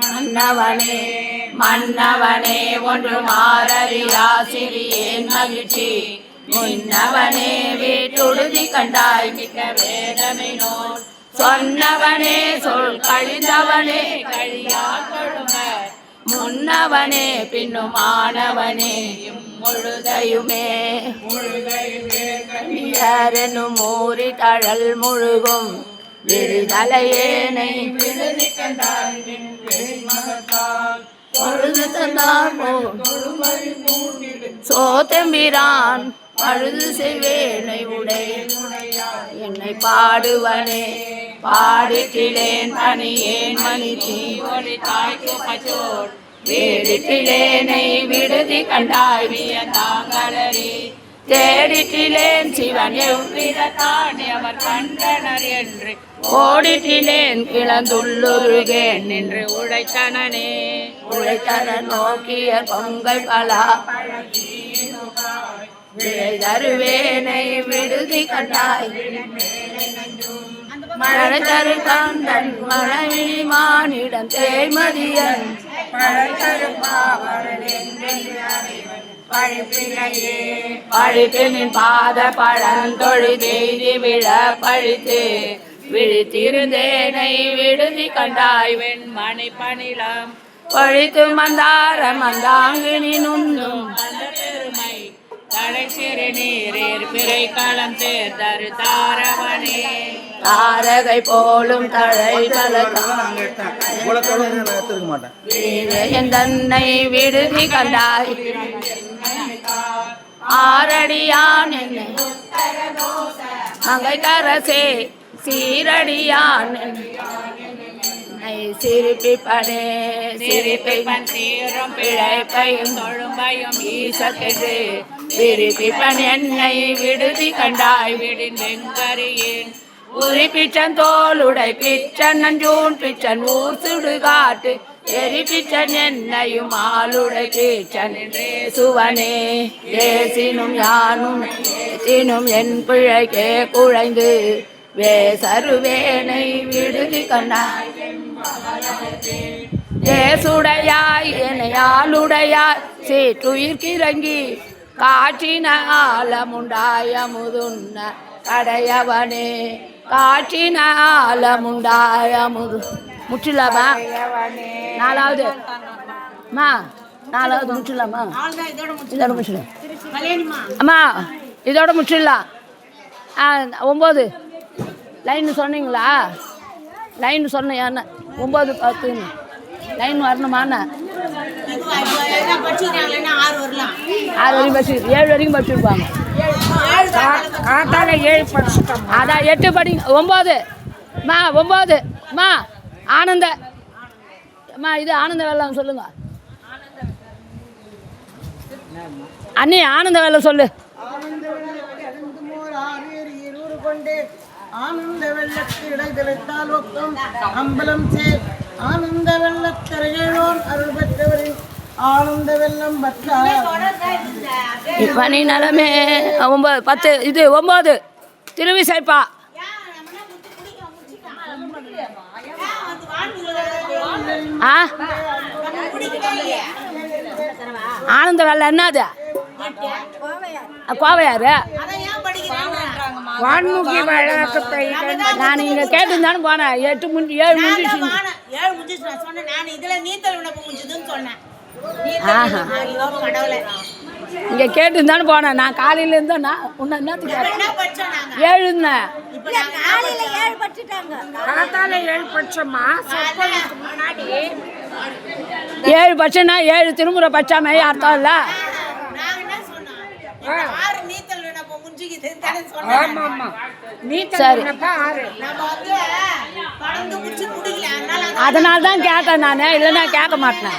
மன்னவனே மன்னவனே ஒன்று மாறியா சிறியேன் மகிழ்ச்சி முன்னவனே வீட்டுடுதி கண்டாய் மிக்க வேதமை நோல் சொன்னவனே சொல் கழிந்தவனே கழியா கொழும முன்னவனே பின்னுமானவனே முழுதையுமே யாரெனும் மூறி தழல் முழுகும் விரிதலையேனை பொழுது தந்தார் சோதம்பிரான் பழுது செய்வேனை உடை என்னை பாடுவனே பாடிட்டிலேன் பணியேன் மணி தீ ஒளி தாய்க்கு பச்சோர் வேடிட்டிலேனை விடுதி கண்டாய் வியந்தாங்களரி தேடிட்டிலேன் சிவன் எவ்விதத்தான் அவர் கண்டனர் என்று ஓடிட்டிலேன் கிளந்துள்ளுருகேன் என்று உழைத்தனனே உழைத்தன நோக்கிய பொங்கல் பலா தருவேனை விடுதி கண்டாய் மழை தரு கந்தன் மழை மானிடம் தேய்மதியன் பழிப்பினின் பாத பழந்தொழி தேதி விழ பழித்து விழித்திருந்தேனை விடுதி கண்டாய் வெண்மணி பணிலம் பழித்து மந்தார மந்தாங்கினி நுண்ணும் பெருமை தடை சிறு நீரேர் பிறை களம் தேர்தரு தாரவனே தாரகை போலும் தழை தன்னை விடுதி கண்டாய் ஆரடியான் என்னை மங்கை கரசே சீரடியான் சிரிப்பிப்பனே சிரிப்பிப்பன் சீரும் பிழைப்பையும் தொழும்பையும் ஈசக்கென்று விரிப்பிப்பன் என்னை விடுதி கண்டாய் விடின் வெங்கரியின் உரி பிச்சன் தோளுடை பிச்சன் நஞ்சூன் பிச்சன் ஊர் சுடுகாட்டு எரி பிச்சன் என்னையும் ஆளுடை பிச்சன் என்றே சுவனே ஏசினும் யானும் ஏசினும் என் பிழைக்கே குழைந்து வேசருவேனை விடுதி கண்டாய் தேசுடையாய் எனையாளுடையாய் சீற்றுயிர்கிறங்கி காற்றின ஆலமுண்டாய முதுன்ன கடையவனே காற்றின ஆலமுண்டாய முது முற்றிலாமா நாலாவது அம்மா நாலாவது முற்றிலாமா இதோட முற்றிலாம் அம்மா இதோட முற்றிடலாம் 9 லைன் சொன்னீங்களா லைன் சொன்னேன் என்ன 9 10 லைன் வரணுமாண்ணா 6 வரைக்கும் படிச்சு 7 வரைக்கும் படிச்சுருப்பாங்க அதான் 8 படி 9 மா 9 மா ஆனந்த அம்மா இது ஆனந்த வெள்ளம் சொல்லுங்க அண்ணி ஆனந்த வெள்ளம் சொல்லு ஆனந்த வெள்ளத்து இடைதலைத்தால் ஒக்கம் அம்பலம் சேர் ஆனந்த வெள்ளத்திரையோன் அருள் பெற்றவரின் ஆனந்த வெள்ளம் பணி நலமே 9 10 இது 9 திருவிசைப்பா ஆனந்த வெள்ளம் என்னது கோவையாரு வான்முகி வழக்கு நான் இங்க கேட்டுருந்தானு போனேன் 7 முடிஞ்சிச்சு இங்க கேட்டுருந்தானு போனேன் நான் காலையில இருந்தேன்னா உன்ன என்னத்துக்கு 7 7 பட்சம்னா 7 திருமுறை பட்சாமே அர்த்தம் இல்ல சரி அதனால தான் கேட்டேன் நான் இல்லைன்னா கேட்க மாட்டேன்